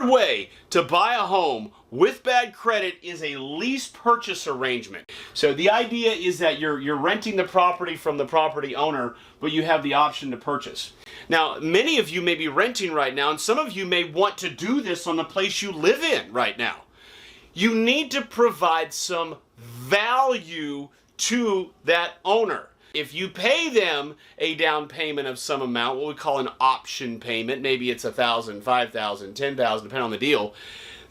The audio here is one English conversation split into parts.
preferred way to buy a home with bad credit is a lease purchase arrangement. So the idea is that you're renting the property from the property owner, but you have the option to purchase. Now, many of you may be renting right now, and some of you may want to do this on the place you live in right now. You need to provide some value to that owner. If you pay them a down payment of some amount, what we call an option payment, maybe it's $1,000, $5,000, $10,000, depending on the deal,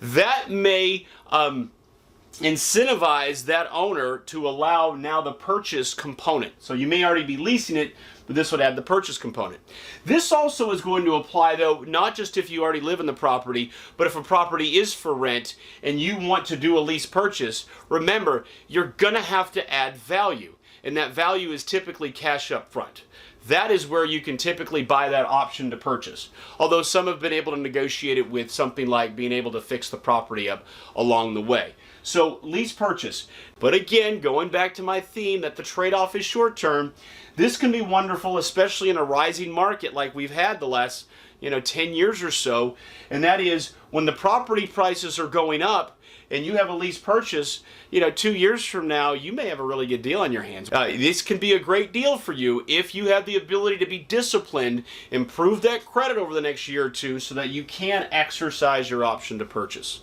that may incentivize that owner to allow now the purchase component. So you may already be leasing it, but this would add the purchase component. This also is going to apply, though, not just if you already live in the property, but if a property is for rent and you want to do a lease purchase, remember, you're going to have to add value. And that value is typically cash up front. That is where you can typically buy that option to purchase. Although some have been able to negotiate it with something like being able to fix the property up along the way. So lease purchase. But again, going back to my theme that the trade-off is short term, this can be wonderful, especially in a rising market like we've had the last 10 years or so. And that is when the property prices are going up, and you have a lease purchase, 2 years from now, you may have a really good deal on your hands. This can be a great deal for you if you have the ability to be disciplined, improve that credit over the next year or two so that you can exercise your option to purchase.